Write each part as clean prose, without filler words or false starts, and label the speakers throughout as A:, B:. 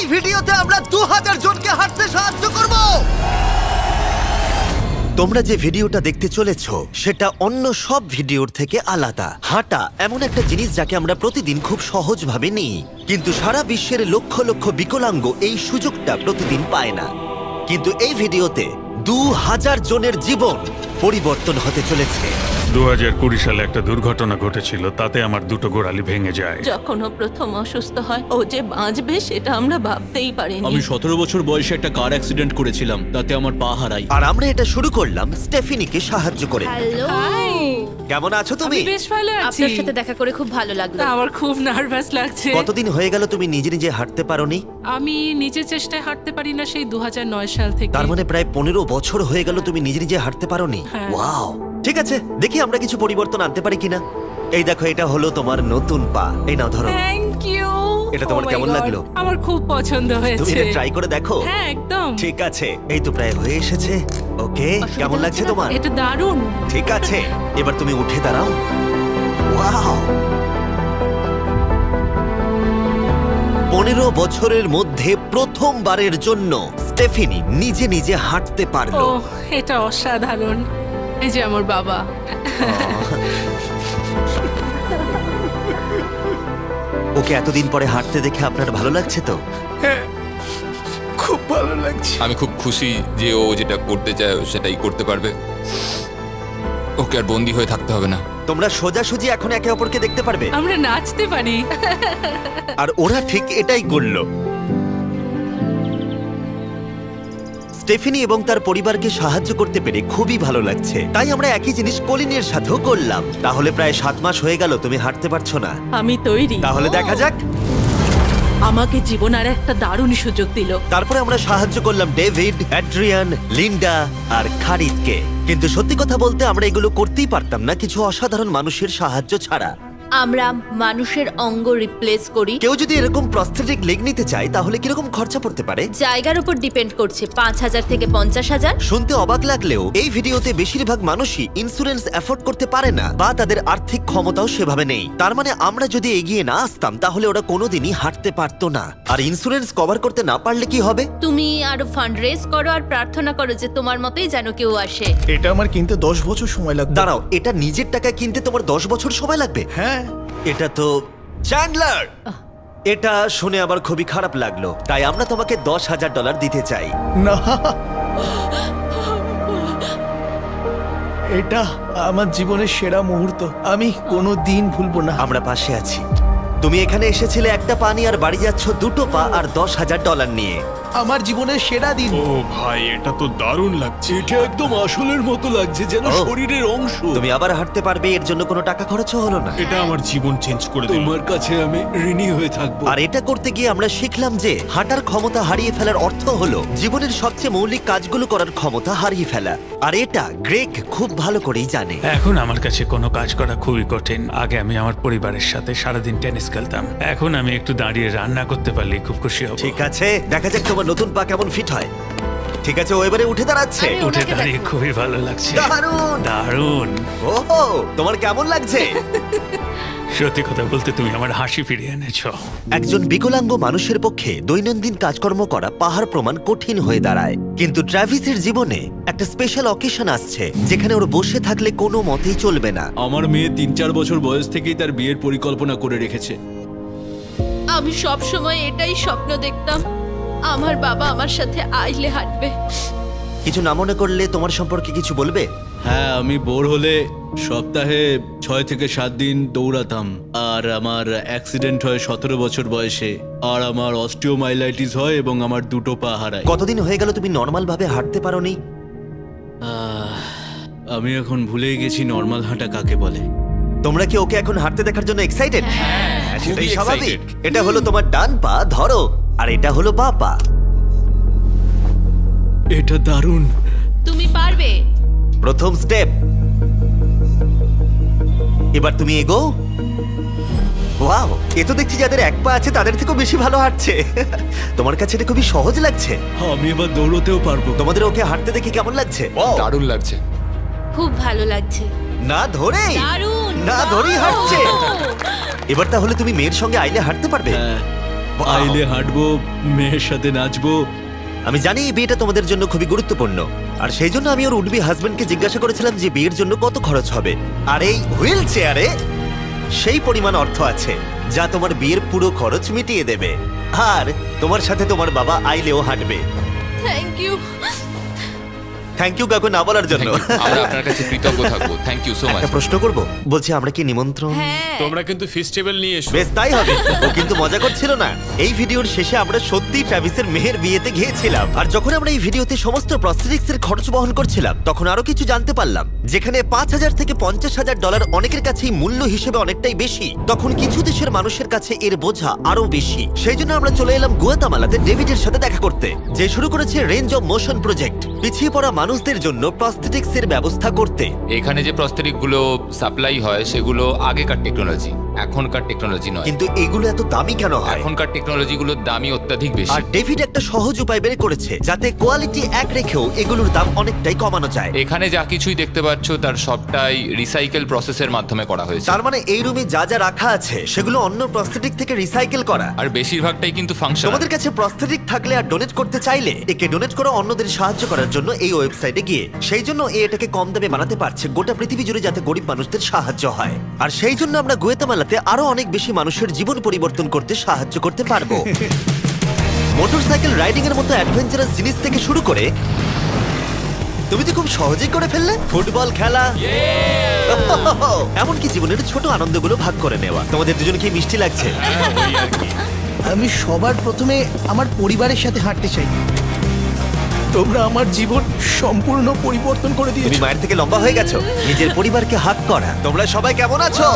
A: এই ভিডিওতে আমরা 2000 জনকে হাঁটতে সাহায্য করব। তোমরা যে ভিডিওটা দেখতে চলেছো সেটা অন্য সব ভিডিওর থেকে আলাদা। হাঁটা এমন একটা জিনিস যাকে আমরা প্রতিদিন খুব সহজভাবে নিই, কিন্তু সারা বিশ্বের লক্ষ লক্ষ বিকলাঙ্গ এই সুযোগটা প্রতিদিন পায় না। কিন্তু এই ভিডিওতে 2000 জনের জীবন পরিবর্তন হতে চলেছে।
B: 2020 সালে একটা দুর্ঘটনা ঘটেছিল, তাতে আমার দুটো গোড়ালি ভেঙে যায়।
C: যখন ও প্রথম অসুস্থ হয়, ও যে বাঁচবে সেটা আমরা ভাবতেই পারিনি।
D: আমি 17 বছর বয়সে একটা কার অ্যাক্সিডেন্ট করেছিলাম, তাতে আমার পা হারাই।
A: আর আমরা এটা শুরু করলাম স্টেফিনিকে সাহায্য করে।
E: হ্যালো,
A: কেমন আছো তুমি?
F: আমি বেশ ভালো আছি।
E: আপনার সাথে দেখা করে খুব ভালো লাগলো।
F: আমার খুব নার্ভাস লাগছে।
A: কতদিন হয়ে গেল তুমি নিজে নিজে হাঁটতে পারোনি?
F: আমি নিজের চেষ্টায় হাঁটতে পারি না সেই 2009 সাল থেকে।
A: তার মানে প্রায় 15 বছর হয়ে গেল তুমি নিজে নিজে হাঁটতে পারোনি।
F: হ্যাঁ।
A: ওয়াও, ঠিক আছে, দেখি আমরা কিছু পরিবর্তন আনতে পারি কিনা। এই দেখো, এটা হলো তোমার নতুন পা। এই নাও, ধরো।
F: Thank you.
A: এটা তোমার কেমন লাগলো?
F: আমার খুব পছন্দ
A: তুমি
F: হয়েছে।
A: এটা ট্রাই করে দেখো।
F: হ্যাঁ, একদম।
A: ঠিক আছে, এই তো প্রায় হয়ে এসেছে। ওকে, কেমন লাগছে তোমার?
F: এটা দারুণ।
A: ঠিক আছে, এবার তুমি উঠে দাঁড়াও। ওয়াও, 15 বছরের মধ্যে প্রথমবারের জন্য স্টেফিনি নিজে নিজে হাঁটতে
F: ও,
A: পারলো।
F: এটা অসাধারণ। এই যে আমার বাবা।
A: ওকে এতদিন পরে হাঁটতে দেখে আপনার ভালো লাগছে তো?
G: খুব ভালো লাগছে। আমি খুব খুশি যে ও যেটা করতে চায় ও সেটাই করতে পারবে। ওকে আর বন্দি হয়ে থাকতে হবে না।
A: তোমরা সোজাসুজি এখন একে অপরকে দেখতে পারবে।
F: আমরা নাচতে পারি।
A: আর ওরা ঠিক এটাই করল। স্টেফিনি এবং তার পরিবারকে সাহায্য করতে পেরে খুবই ভালো লাগছে। তাই আমরা একই জিনিস কলিনের সাথেও করলাম। তাহলে প্রায় 7 মাস হয়ে গেল তুমি হাঁটতে পারছো না।
C: আমি তৈরি।
A: তাহলে দেখা যাক।
C: আমাকে জীবন আর একটা দারুণ সুযোগ দিল।
A: তারপরে আমরা সাহায্য করলাম ডেভিড, অ্যাড্রিয়ান, লিন্ডা আর খারিদকে। কিন্তু সত্যি কথা বলতে আমরা এগুলো করতেই পারতাম না কিছু অসাধারণ মানুষের সাহায্য ছাড়া।
E: আমরা মানুষের অঙ্গ রিপ্লেস করি।
A: কেউ যদি এরকম প্রস্থেটিক লেগ নিতে চায় তাহলে কিরকম খরচা পড়তে পারে?
E: জায়গার উপর ডিপেন্ড করছে, 5,000 থেকে 50,000।
A: শুনতে অবাক লাগলেও এই ভিডিওতে বেশিরভাগ মানুষই ইন্স্যুরেন্স অ্যাফোর্ড করতে পারে না, বা তাদের আর্থিক ক্ষমতাও সেভাবে নেই। তার মানে আমরা যদি এগিয়ে না আসতাম তাহলে ওরা কোনোদিনই হাঁটতে পারতো না। আর ইন্স্যুরেন্স কভার করতে না পারলে কি হবে?
E: তুমি আরো ফান্ড রেজ করো আর প্রার্থনা করো যে তোমার মতোই যেন কেউ আসে।
H: এটা আমার কিনতে 10 বছর সময় লাগবে।
A: দাঁড়াও, এটা নিজের টাকায় কিনতে তোমার 10 বছর সময় লাগবে?
H: হ্যাঁ,
A: এটা তো চ্যান্ডলার! এটা শুনে আবার খুবই খারাপ লাগলো। তাই আমরা তোমাকে $10,000 দিতে চাই।
H: না, এটা আমার জীবনের সেরা মুহূর্ত। আমি কোনো দিন ভুলবো না।
A: আমরা পাশে আছি। তুমি এখানে এসেছিলে একটা পা নিয়ে আর বাড়ি যাচ্ছ দুটো পা আর $10,000 নিয়ে।
H: আমার জীবনের সেরা দিন।
B: ও ভাই, এটা তো দারুণ লাগছে।
D: এটা একদম আসলের মতো লাগছে, যেন
A: ও।
D: শরীরের অংশ।
A: তুমি আবার হাঁটতে পারবে, এর জন্য কোনো টাকা খরচও হলো না।
B: এটা আমার জীবন চেঞ্জ করে দিল।
D: তোমার কাছে আমি ঋণী হয়ে থাকবো।
A: আর এটা করতে গিয়ে আমরা শিখলাম যে হাঁটার ক্ষমতা হারিয়ে ফেলার অর্থ হলো জীবনের সবচেয়ে মৌলিক কাজগুলো করার ক্ষমতা হারিয়ে ফেলা। আর এটা গ্রেগ খুব ভালো করেই জানে।
B: এখন আমার কাছে কোনো কাজ করা খুবই কঠিন। আগে আমি আমার পরিবারের সাথে সারাদিন টেনিস খেলতাম, এখন আমি একটু দাঁড়িয়ে রান্না করতে পারলে খুব খুশি হব।
A: ঠিক আছে, দেখা যাক তোমার নতুন পা কেমন ফিট হয়। ঠিক আছে, ও এবারে উঠে দাঁড়াচ্ছে।
E: আরে,
B: উঠে
E: ওনাকে
B: দাঁড়িয়ে
E: দেখো।
B: খুবই ভালো লাগছে।
A: দারুণ!
B: দারুণ।
A: ওহো, তোমার কেমন লাগছে?
B: সত্যি কথা বলতে তুমি আমার হাসি ফিরিয়ে এনেছো।
A: একজন বিকলাঙ্গ মানুষের পক্ষে দৈনন্দিন কাজকর্ম করা পাহাড় প্রমাণ কঠিন হয়ে দাঁড়ায়। কিন্তু ট্রাভিসের জীবনে একটা স্পেশাল অকেশন আসছে যেখানে ওর বসে থাকলে কোনো মতেই চলবে না।
D: আমার মেয়ে 3-4 বছর বয়স থেকেই তার বিয়ের পরিকল্পনা করে রেখেছে।
E: আমি সব সময় এটাই স্বপ্ন দেখতাম, আমার বাবা আমার সাথে আইলে হাঁটবে।
A: কিছু না মনে করলে তোমার সম্পর্কে কিছু বলবে?
D: হ্যাঁ, আমি বোর হলে সপ্তাহে 6 থেকে 7 দিন দৌড়াতাম। আর আমার অ্যাক্সিডেন্ট হয় 17 বছর বয়সে। আর আমার অস্টিওমাইলাইটিস হয় এবং আমার দুটো পা হারায়।
A: কতদিন হয়ে গেল তুমি নর্মাল ভাবে হাঁটতে পারোনি?
D: আমি এখন ভুলেই গেছি নর্মাল হাঁটা কাকে বলে।
A: তোমরা কি ওকে এখন হাঁটতে দেখার জন্য এক্সাইটেড? সেটাই
G: খুবই
A: স্বাভাবিক।
G: excited।
A: এটা হলো তোমার ডান পা, ধরো, আর এটা হলো বাঁ পা।
D: এটা দারুণ।
E: তুমি পারবে।
A: প্রথম স্টেপ। এবার তুমি এগো। ওয়াও, এ তো দেখছি যাদের এক পা আছে তাদের থেকেও বেশি ভালো হাঁটছে। তোমার কাছে এটা খুবই সহজ লাগছে।
D: আমি এবার দৌড়তেও পারবো।
A: তোমাদের ওকে হাঁটতে দেখে কেমন লাগছে?
G: দারুণ লাগছে।
E: খুব ভালো লাগছে।
A: না ধরেই
E: দারুণ,
A: না ধরেই হাঁটছে। এবার তাহলে তুমি মেয়ের সঙ্গে আইলে হাঁটতে পারবে?
D: হ্যাঁ, আইলে হাঁটবো, মেয়ের সাথে নাচবো।
A: আমি জানি এই বিয়েটা তোমাদের জন্য খুবই গুরুত্বপূর্ণ, আর সেই জন্য আমি ওর উডবি হাজবেন্ডকে জিজ্ঞাসা করেছিলাম যে বিয়ের জন্য কত খরচ হবে। আর এই হুইল চেয়ারে সেই পরিমাণ অর্থ আছে যা তোমার বিয়ের পুরো খরচ মিটিয়ে দেবে। আর তোমার সাথে তোমার বাবা আইলেও হাঁটবে।
E: Thank you.
A: থ্যাংক ইউ কাকু না বলার জন্য।
G: Thank you. আমরা আপনার কাছে কৃতজ্ঞ থাকবো। Thank you so much.
A: একটা প্রশ্ন করব, বলছি আমরা কি নিমন্ত্রণ?
E: হ্যাঁ,
I: তোমরা কিন্তু ফেস্টিভ্যাল নিয়ে এসো।
A: বেশ তাই হবে। ও কিন্তু মজা করছিল না। এই ভিডিওর শেষে আমরা সত্যি ট্রাভিসের মেহের বিয়েতে গিয়েছিলাম, আর যখন আমরা এই ভিডিওতে সমস্ত প্রস্থেটিক্স এর খরচ বহন করছিলাম তখন আরো কিছু জানতে পারলাম। যেখানে $5,000 থেকে $50,000 অনেকের কাছেই মূল্য হিসেবে অনেকটাই বেশি, তখন কিছু দেশের মানুষের কাছে এর বোঝা আরো বেশি। সেই জন্য আমরা চলে এলাম গুয়াতামালাতে ডেভিডের সাথে দেখা করতে, যে শুরু করেছে রেঞ্জ অফ মোশন প্রজেক্ট, পিছিয়ে পড়া মানুষদের জন্য প্রস্থেটিক্স এর ব্যবস্থা করতে।
G: এখানে যে প্রস্তরিক গুলো সাপ্লাই হয় সেগুলো আগেকার টেকনোলজি, এখনকার টেকনোলজি নয়।
A: কিন্তু এগুলো এত দামি কেন হয়?
G: এখনকার টেকনোলজি গুলোর দামই অত্যাধিক বেশি।
A: আর ডেভিড একটা সহজ উপায় বের করেছে যাতে কোয়ালিটি এক রেখেও এগুলোর দাম অনেকটাই কমানো যায়।
G: এখানে যা কিছুই দেখতে পাচ্ছ তার সবটাই রিসাইকেল প্রসেসের মাধ্যমে করা হয়েছে।
A: তার মানে এই রুমে যা যা রাখা আছে সেগুলো অন্য প্রস্থেটিক থেকে রিসাইকেল করা।
G: আর বেশিরভাগটাই কিন্তু ফাংশন।
A: তোমাদের কাছে প্রস্থেটিক থাকলে আর ডোনেট করতে চাইলে একে ডোনেট করো অন্যদের সাহায্য করার জন্য এই ওয়েবসাইটে গিয়ে। সেই জন্য এটাকে কম দামে বানাতে পারছে গোটা পৃথিবী জুড়ে যাতে গরিব মানুষদের সাহায্য হয়। আর সেই জন্য আমরা গুয়াতামালাতে আরো অনেক বেশি মানুষের জীবন পরিবর্তন করতে সাহায্য করতে পারবো। মোটরসাইকেল রাইডিং এর মতো অ্যাডভেঞ্চারাস জিনিস থেকে শুরু করে তুমি তো খুব সহজেই করে ফেললে, ফুটবল খেলা, এমনকি জীবনের ছোট আনন্দগুলো ভাগ করে নেওয়া। তোমাদের দুজনকে মিষ্টি লাগছে?
H: আমি সবার প্রথমে আমার পরিবারের সাথে হাঁটতে চাই। তোমরা আমার জীবন সম্পূর্ণ পরিবর্তন করে
A: তুমি
H: দিয়েছো।
A: মায়ের থেকে লম্বা হয়ে গেছো। নিজের পরিবারকে হাত করা। তোমরা সবাই কেমন আছো?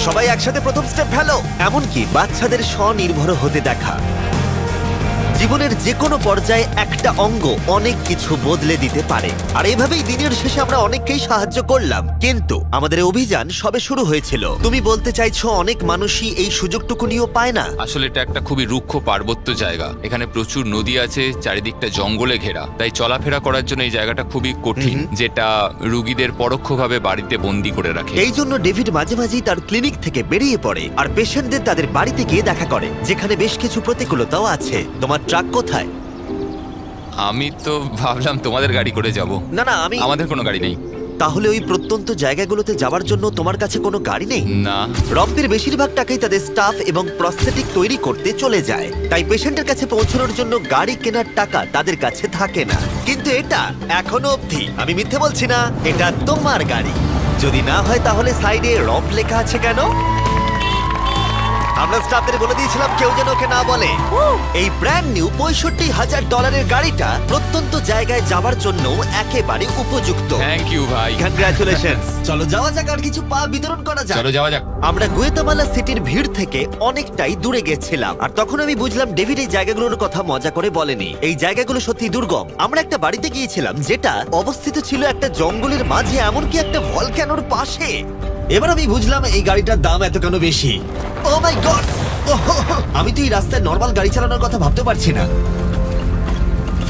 A: সবাই একসাথে প্রথম স্টেপ ফেলো। এমনকি বাচ্চাদের স্বনির্ভর হতে দেখা। জীবনের যে কোনো পর্যায়ে একটা অঙ্গ অনেক কিছু বদলে দিতে পারে। আর এইভাবেই দিনের শেষে আমরা অনেককেই সাহায্য করলাম, কিন্তু আমাদের অভিযান সবে শুরু হয়েছিল। তুমি বলতে চাইছো অনেক মানুষই এই সুযোগটুকু নিয়েও পায় না?
G: আসলে এটা একটা খুবই রুক্ষ পার্বত্য জায়গা। এখানে প্রচুর নদী আছে, চারিদিকটা জঙ্গলে ঘেরা, তাই চলাফেরা করার জন্য এই জায়গাটা খুবই কঠিন, যেটা রুগীদের পরোক্ষভাবে বাড়িতে বন্দি করে রাখে।
A: এই জন্য ডেভিড মাঝে মাঝেই তার ক্লিনিক থেকে বেরিয়ে পড়ে আর পেশেন্টদের তাদের বাড়িতে গিয়ে দেখা করে, যেখানে বেশ কিছু প্রতিকূলতাও আছে। তোমার ট্রাক কোথায়?
G: আমি তো ভাবলাম তোমাদের গাড়ি করে যাব।
A: না না,
G: আমাদের কোনো গাড়ি নেই।
A: তাহলে ওই প্রত্যন্ত জায়গাগুলোতে যাওয়ার জন্য তোমার কাছে কোনো গাড়ি নেই?
G: না।
A: রম্পের বেশিরভাগ টাকাই তাদের স্টাফ এবং প্রস্থেটিক তৈরি করতে চলে যায়, তাই পেশেন্টের কাছে পৌঁছানোর জন্য গাড়ি কেনার টাকা তাদের কাছে থাকে না। কিন্তু এটা এখনো অবধি, আমি মিথ্যে বলছি না, এটা তোমার গাড়ি। যদি না হয় তাহলে সাইডে রম্প লেখা আছে কেন? আমরা স্টাফদের বলে দিয়েছিলাম কেউ যেন ওকে না বলে। এই ব্র্যান্ড নিউ $65,000 গাড়িটা প্রত্যন্ত জায়গায় যাওয়ার জন্য একেবারে উপযুক্ত।
G: থ্যাংক ইউ ভাই।
A: কংগ্রাচুলেশন। চলো যাওয়া যাক আর কিছু পা বিতরণ করা যাক।
G: চলো যাওয়া যাক।
A: আমরা গুয়েতামালা সিটির ভিড় থেকে অনেকটাই দূরে গেছিলাম, আর তখন আমি বুঝলাম ডেভিড এই জায়গাগুলোর কথা মজা করে বলেনি। এই জায়গাগুলো সত্যি দুর্গম। আমরা একটা বাড়িতে গিয়েছিলাম যেটা অবস্থিত ছিল একটা জঙ্গলের মাঝে, এমনকি একটা ভলক্যানোর পাশে। এবার আমি বুঝলাম এই গাড়িটার দাম এত কেন বেশি। ও মাই গড! আমি তো এই রাস্তায় নর্মাল গাড়ি চালানোর কথা ভাবতে পারছি না।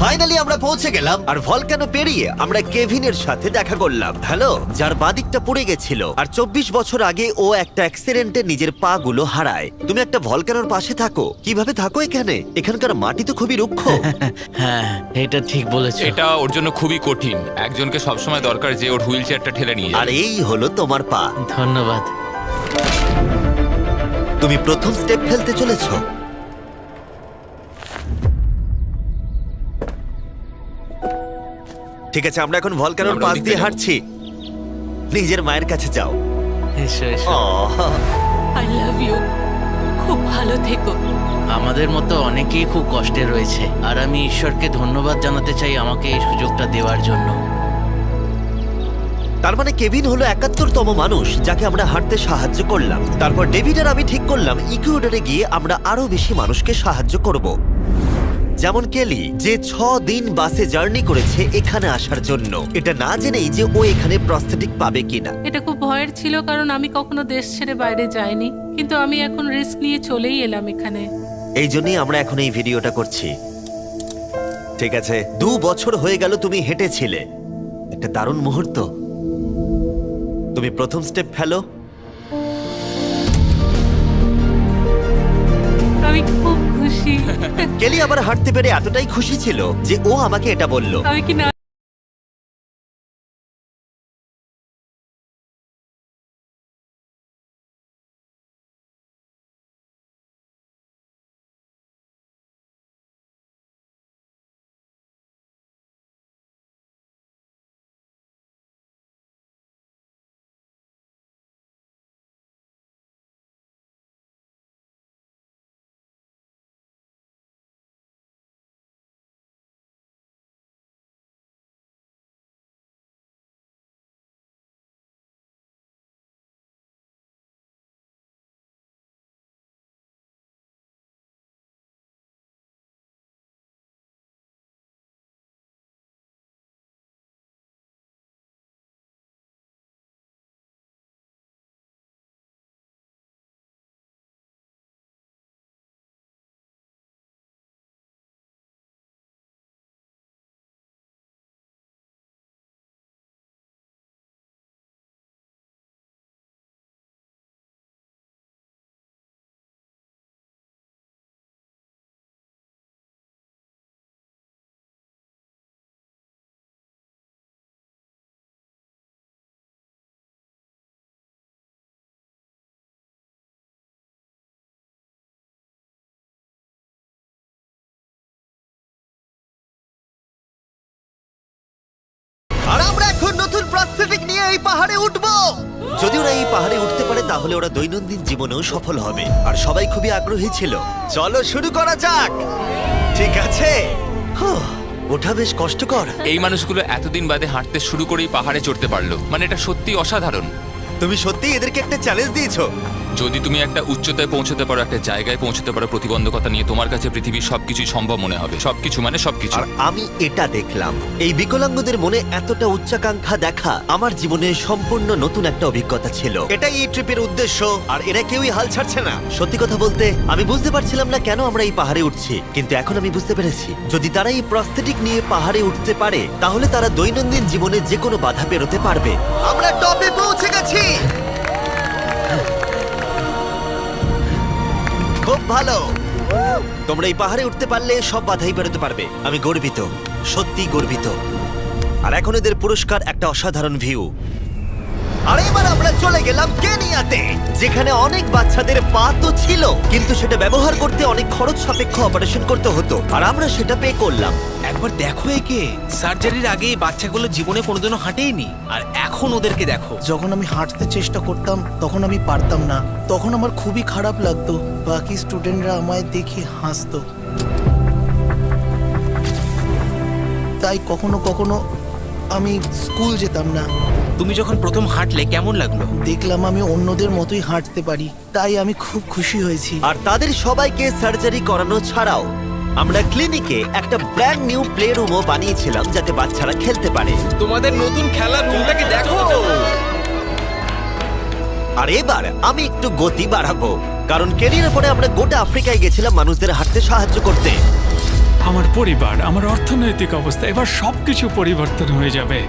A: ফাইনালি আমরা পৌঁছে গেলাম, আর ভলকানো পেরিয়ে আমরা কেভিনের সাথে দেখা করলাম। হ্যালো, যার বাদিকটা পড়ে গেছিল, আর 24 বছর আগে ও একটা অ্যাক্সিডেন্টে নিজের পা গুলো হারায়। তুমি একটা ভলকানোর পাশে থাকো, কিভাবে থাকো এখানে? এখানকার মাটি তো খুবই রুক্ষ।
J: হ্যাঁ, এটা ঠিক বলেছো।
G: এটা ওর জন্য খুবই কঠিন। একজনকে সবসময় দরকার যে ওর হুইল চেয়ারটা ঠেলে নিয়ে
A: আর
G: যায়।
A: এই হলো তোমার পা।
J: ধন্যবাদ।
A: তুমি প্রথম স্টেপ ফেলতে চলেছো। ঠিক আছে, আমরা এখন ভলকানোর
G: আমরা
A: পাশ
G: ওদিকে
A: দিয়ে
G: যাবো।
A: হাঁটছি। নিজের মায়ের কাছে যাও।
J: এসো এসো।
A: আহ,
C: আই লাভ ইউ। খুব ভালো থেকো।
J: আমাদের মতো অনেকেই খুব কষ্টে রয়েছে, আর আমি ঈশ্বরকে ধন্যবাদ জানাতে চাই আমাকে এই সুযোগটা দেওয়ার জন্য।
A: তার মানে কেভিন হলো 71তম মানুষ যাকে আমরা হাঁটতে সাহায্য করলাম। তারপর ডেভিড আর আমি ঠিক করলাম ইকুয়েডরে গিয়ে আমরা আরো বেশি মানুষকে সাহায্য করব, যেমন কেলি, যে 6 দিন বাসে জার্নি করেছে এখানে আসার জন্য, এটা না জেনেই যে ও এখানে প্রস্থেটিক পাবে কিনা।
F: এটা খুব ভয়ের ছিল, কারণ আমি কখনো দেশ ছেড়ে বাইরে যাইনি, কিন্তু আমি এখন রিস্ক নিয়ে চলেই এলাম এখানে।
A: এই জন্যই আমরা এখন এই ভিডিওটা করছি। ঠিক আছে, 2 বছর হয়ে গেল তুমি হেঁটেছিলে, একটা দারুণ মুহূর্ত। তুমি প্রথম স্টেপ ফেলো।
F: আমি খুব খুশি।
A: কেলি আবার হাঁটতে পেরে এতটাই খুশি ছিল যে ও আমাকে এটা বলল।
F: আমি কি না
A: আর আমরা এখন নতুন প্রস্থেটিক নিয়ে এই পাহাড়ে উঠবো। যদি ওরা এই পাহাড়ে উঠতে পারে তাহলে ওরা দৈনন্দিন জীবনেও সফল হবে, আর সবাই খুবই আগ্রহী ছিল। চলো শুরু করা যাক। ঠিক আছে। হুঁ, ওঠা বেশ কষ্টকর।
G: এই মানুষগুলো এতদিন বাদে হাঁটতে শুরু করেই পাহাড়ে চড়তে পারলো, মানে এটা সত্যি অসাধারণ।
A: তুমি সত্যি এদেরকে একটা চ্যালেঞ্জ দিয়েছো।
G: যদি তুমি একটা উচ্চতায় পৌঁছতে পারো, একটা জায়গায় পৌঁছতে পারো, প্রতিবন্ধকতা নিয়ে তোমার কাছে পৃথিবীর সবকিছুই সম্ভব মনে হবে। সবকিছু মানে সবকিছু।
A: আর আমি এটা দেখলাম, এই বিকলাঙ্গদের মনে এতটা উচ্চাকাঙ্ক্ষা দেখা আমার জীবনে সম্পূর্ণ নতুন একটা অভিজ্ঞতা ছিল। এটাই এই ট্রিপের উদ্দেশ্য, আর এরা কেউই হাল ছাড়ছে না। সত্যি কথা বলতে আমি বুঝতে পারছিলাম না কেন আমরা এই পাহাড়ে উঠছি, কিন্তু এখন আমি বুঝতে পেরেছি যদি তারা এই প্রস্থেটিক নিয়ে পাহাড়ে উঠতে পারে তাহলে তারা দৈনন্দিন জীবনে যে কোনো বাধা পেরোতে পারবে। আমরা টপে পৌঁছে গেছি। খুব ভালো। তোমরা এই পাহাড়ে উঠতে পারলে সব বাধাই বেরোতে পারবে। আমি গর্বিত, সত্যি গর্বিত। আর এখন এদের পুরস্কার একটা অসাধারণ ভিউ। আর এবার আমরা চলে গেলাম কেনিয়াতে, যেখানে অনেক বাচ্চাদের পা তো ছিল, কিন্তু সেটা ব্যবহার করতে অনেক খরচ সাপেক্ষ অপারেশন করতে হতো, আর আমরা সেটা পে করলাম।
H: একবার দেখো একে, সার্জারির আগে এই বাচ্চাগুলো জীবনে কোনোদিনও হাঁটেইনি, আর এখন ওদেরকে দেখো। যখন আমি হাঁটতে চেষ্টা করতাম তখন আমি পারতাম না, তখন আমার খুবই খারাপ লাগতো। বাকি স্টুডেন্টরা আমায় দেখে হাসতো, তাই কখনো কখনো আমি স্কুল যেতাম না।
I: তুমি যখন প্রথম হাঁটলে কেমন লাগলো?
H: দেখলাম আমি অন্যদের মতোই হাঁটতে পারি, তাই আমি খুব খুশি হয়েছি।
A: আর তাদের সবাইকে সার্জারি করানো ছাড়াও আমরা ক্লিনিকে একটা ব্র্যান্ড নিউ প্লে রুমও বানিয়েছিলাম যাতে বাচ্চারা খেলতে পারে।
I: তোমাদের নতুন খেলার রুমটাকে দেখো।
A: আর এবার আমি একটু গতি বাড়াবো, কারণ কেরিয়ার পরে আমরা গোটা আফ্রিকায় গেছিলাম মানুষদের হাঁটতে সাহায্য করতে।
B: আমার পরিবার, আমার অর্থনৈতিক অবস্থা, এবার সবকিছু পরিবর্তন হয়ে যাবে।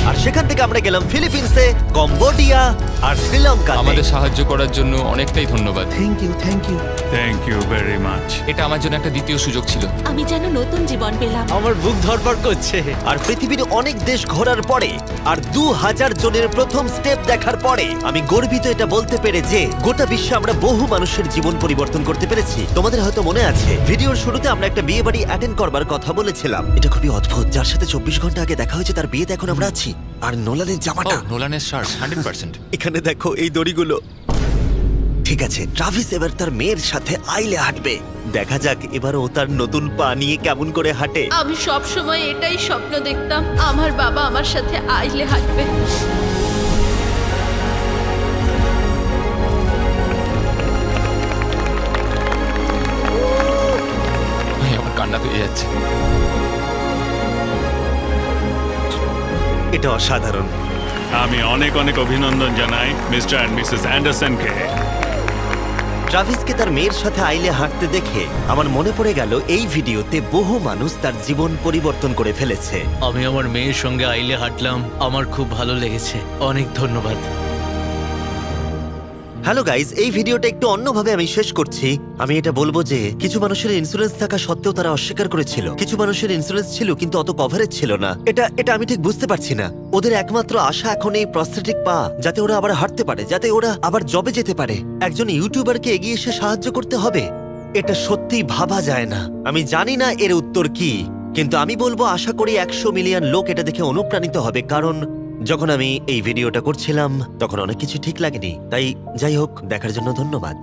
A: আর সেখান থেকে আমরা গেলাম ফিলিপিন্সে, কম্বোডিয়া আর শ্রীলঙ্কা।
G: আমাদের সাহায্য করার জন্য অনেকটাই ধন্যবাদ।
H: Thank you, thank you.
B: Thank you very much.
G: এটা আমার জন্য একটা দ্বিতীয় সুযোগ ছিল।
C: আমি যেন নতুন জীবন পেলাম।
I: আমার বুক ধড়ফড় করছে।
A: আর পৃথিবীর অনেক দেশ ঘোরার পরে আর 2000 জনের প্রথম স্টেপ দেখার পরে আমি গর্বিত এটা বলতে পেরে যে গোটা বিশ্বে আমরা বহু মানুষের জীবন পরিবর্তন করতে পেরেছি। তোমাদের হয়তো মনে আছে ভিডিওর শুরুতে আমরা একটা বিয়ে বাড়ি অ্যাটেন্ড করবার কথা বলেছিলাম। এটা খুবই অদ্ভুত, যার সাথে 24 ঘন্টা আগে দেখা হয়েছে তার বিয়েতে এখন আমরা আছি। আর নোলানের জামাটা,
G: নোলানের শার্ট 100%।
A: এখানে দেখো এই দড়িগুলো। ঠিক আছে, ট্রাভিস এবার তার মেয়ের সাথে আইলে হাঁটবে। দেখা যাক এবার ও তার নতুন পা নিয়ে কেমন করে হাঁটে।
E: আমি সব সময় এটাই স্বপ্ন দেখতাম, আমার বাবা আমার সাথে আইলে হাঁটবে।
G: আমার কান্না পেয়ে যাচ্ছে।
A: এটা অসাধারণ।
B: আমি অনেক অনেক অভিনন্দন জানাই মিস্টার অ্যান্ড মিসেস অ্যান্ডারসনকে।
A: ট্রাভিসকে তার মেয়ের সাথে আইলে হাঁটতে দেখে আমার মনে পড়ে গেল এই ভিডিওতে বহু মানুষ তার জীবন পরিবর্তন করে ফেলেছে।
D: আমি আমার মেয়ের সঙ্গে আইলে হাঁটলাম, আমার খুব ভালো লেগেছে। অনেক ধন্যবাদ।
A: হ্যালো গাইজ, এই ভিডিওটা একটু অন্যভাবে আমি শেষ করছি। আমি এটা বলবো যে কিছু মানুষের ইন্স্যুরেন্স থাকা সত্ত্বেও তারা অস্বীকার করেছিল, কিছু মানুষের ইন্স্যুরেন্স ছিল কিন্তু অত কভারেজ ছিল না। এটা আমি ঠিক বুঝতে পারছি না। ওদের একমাত্র আশা এখন এই প্রস্থেটিক পা, যাতে ওরা আবার হাঁটতে পারে, যাতে ওরা আবার জবে যেতে পারে। একজন ইউটিউবারকে এগিয়ে এসে সাহায্য করতে হবে, এটা সত্যিই ভাবা যায় না। আমি জানি না এর উত্তর কি, কিন্তু আমি বলবো আশা করি 100 মিলিয়ন লোক এটা দেখে অনুপ্রাণিত হবে। কারণ যখন আমি এই ভিডিওটা করছিলাম তখন অনেক কিছু ঠিক লাগেনি। তাই যাই হোক, দেখার জন্য ধন্যবাদ।